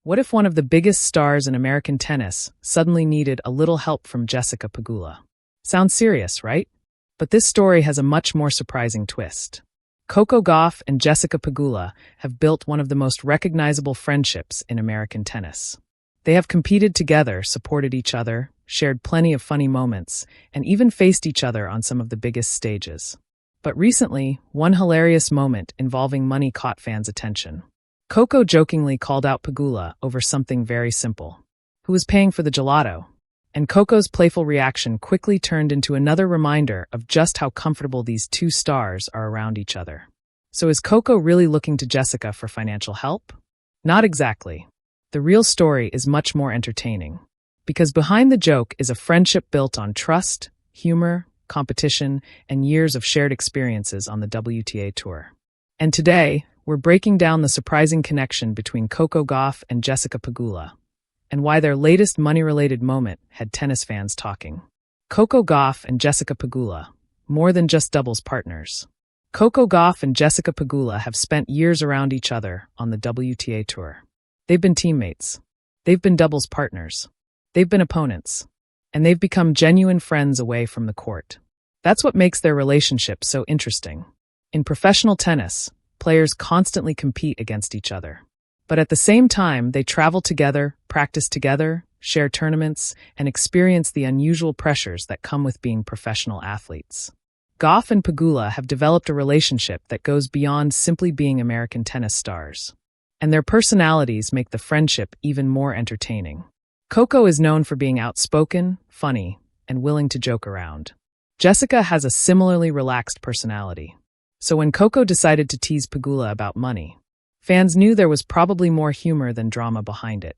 What if one of the biggest stars in American tennis suddenly needed a little help from Jessica Pegula? Sounds serious, right? But this story has a much more surprising twist. Coco Gauff and Jessica Pegula have built one of the most recognizable friendships in American tennis. They have competed together, supported each other, shared plenty of funny moments, and even faced each other on some of the biggest stages. But recently, one hilarious moment involving money caught fans' attention. Coco jokingly called out Pegula over something very simple. Who was paying for the gelato? And Coco's playful reaction quickly turned into another reminder of just how comfortable these two stars are around each other. So is Coco really looking to Jessica for financial help? Not exactly. The real story is much more entertaining. Because behind the joke is a friendship built on trust, humor, competition, and years of shared experiences on the WTA Tour. And today, we're breaking down the surprising connection between Coco Gauff and Jessica Pegula, and why their latest money-related moment had tennis fans talking. Coco Gauff and Jessica Pegula, more than just doubles partners. Coco Gauff and Jessica Pegula have spent years around each other on the WTA Tour. They've been teammates. They've been doubles partners. They've been opponents. And they've become genuine friends away from the court. That's what makes their relationship so interesting. In professional tennis, players constantly compete against each other. But at the same time, they travel together, practice together, share tournaments, and experience the unusual pressures that come with being professional athletes. Gauff and Pegula have developed a relationship that goes beyond simply being American tennis stars. And their personalities make the friendship even more entertaining. Coco is known for being outspoken, funny, and willing to joke around. Jessica has a similarly relaxed personality. So when Coco decided to tease Pegula about money, fans knew there was probably more humor than drama behind it.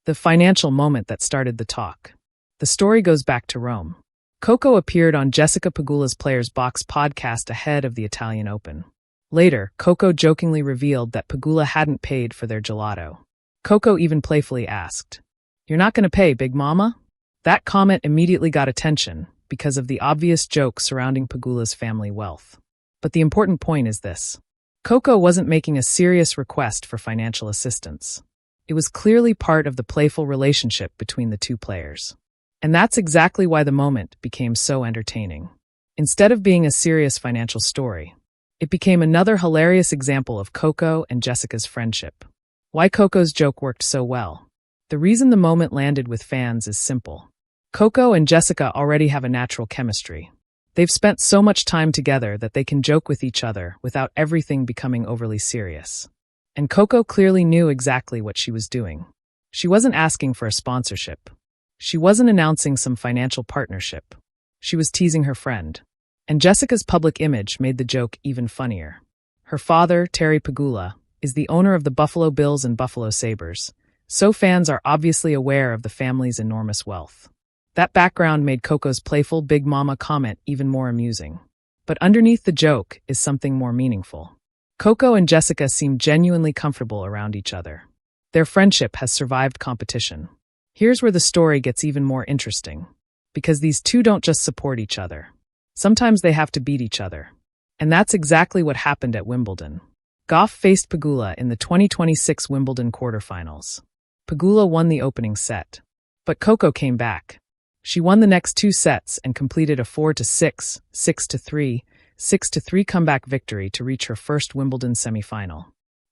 The financial moment that started the talk. The story goes back to Rome. Coco appeared on Jessica Pegula's Players Box podcast ahead of the Italian Open. Later, Coco jokingly revealed that Pegula hadn't paid for their gelato. Coco even playfully asked, "You're not going to pay, Big Mama?" That comment immediately got attention because of the obvious joke surrounding Pegula's family wealth. But the important point is this. Coco wasn't making a serious request for financial assistance. It was clearly part of the playful relationship between the two players. And that's exactly why the moment became so entertaining. Instead of being a serious financial story, it became another hilarious example of Coco and Jessica's friendship. Why Coco's joke worked so well? The reason the moment landed with fans is simple. Coco and Jessica already have a natural chemistry. They've spent so much time together that they can joke with each other without everything becoming overly serious. And Coco clearly knew exactly what she was doing. She wasn't asking for a sponsorship. She wasn't announcing some financial partnership. She was teasing her friend. And Jessica's public image made the joke even funnier. Her father, Terry Pegula, is the owner of the Buffalo Bills and Buffalo Sabres, so fans are obviously aware of the family's enormous wealth. That background made Coco's playful Big Mama comment even more amusing. But underneath the joke is something more meaningful. Coco and Jessica seem genuinely comfortable around each other. Their friendship has survived competition. Here's where the story gets even more interesting. Because these two don't just support each other. Sometimes they have to beat each other. And that's exactly what happened at Wimbledon. Gauff faced Pegula in the 2026 Wimbledon quarterfinals. Pegula won the opening set. But Coco came back. She won the next two sets and completed a 4-6, 6-3, 6-3 comeback victory to reach her first Wimbledon semifinal.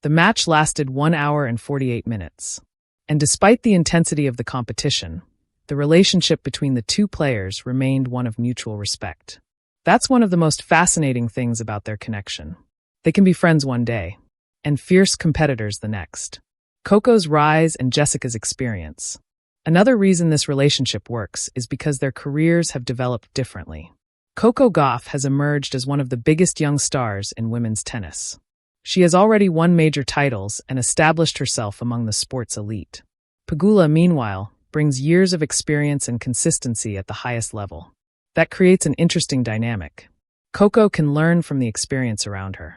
The match lasted 1 hour and 48 minutes. And despite the intensity of the competition, the relationship between the two players remained one of mutual respect. That's one of the most fascinating things about their connection. They can be friends one day, and fierce competitors the next. Coco's rise and Jessica's experience. Another reason this relationship works is because their careers have developed differently. Coco Gauff has emerged as one of the biggest young stars in women's tennis. She has already won major titles and established herself among the sport's elite. Pegula, meanwhile, brings years of experience and consistency at the highest level. That creates an interesting dynamic. Coco can learn from the experience around her.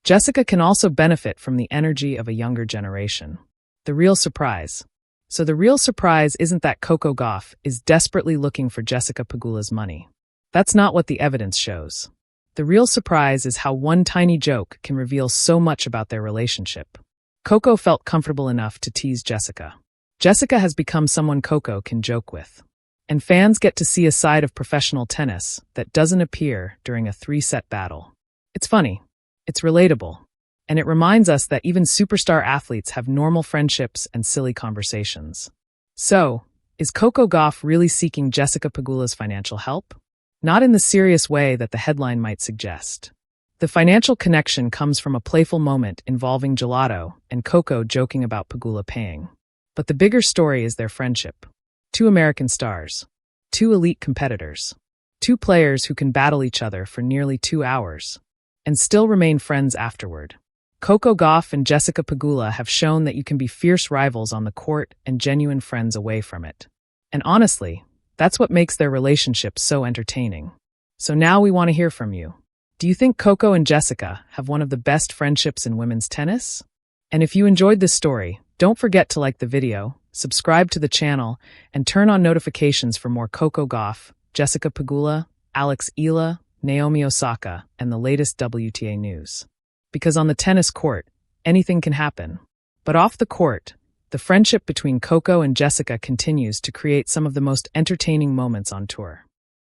Jessica can also benefit from the energy of a younger generation. The real surprise. So the real surprise isn't that Coco Gauff is desperately looking for Jessica Pegula's money. That's not what the evidence shows. The real surprise is how one tiny joke can reveal so much about their relationship. Coco felt comfortable enough to tease Jessica. Jessica has become someone Coco can joke with. And fans get to see a side of professional tennis that doesn't appear during a 3-set battle. It's funny, it's relatable, and it reminds us that even superstar athletes have normal friendships and silly conversations. So, is Coco Gauff really seeking Jessica Pegula's financial help? Not in the serious way that the headline might suggest. The financial connection comes from a playful moment involving gelato and Coco joking about Pegula paying. But the bigger story is their friendship. 2 American stars. 2 elite competitors. 2 players who can battle each other for nearly 2 hours. And still remain friends afterward. Coco Gauff and Jessica Pegula have shown that you can be fierce rivals on the court and genuine friends away from it. And honestly, that's what makes their relationship so entertaining. So now we want to hear from you. Do you think Coco and Jessica have one of the best friendships in women's tennis? And if you enjoyed this story, don't forget to like the video, subscribe to the channel, and turn on notifications for more Coco Gauff, Jessica Pegula, Alex Ila, Naomi Osaka, and the latest WTA news. Because on the tennis court, anything can happen. But off the court, the friendship between Coco and Jessica continues to create some of the most entertaining moments on tour.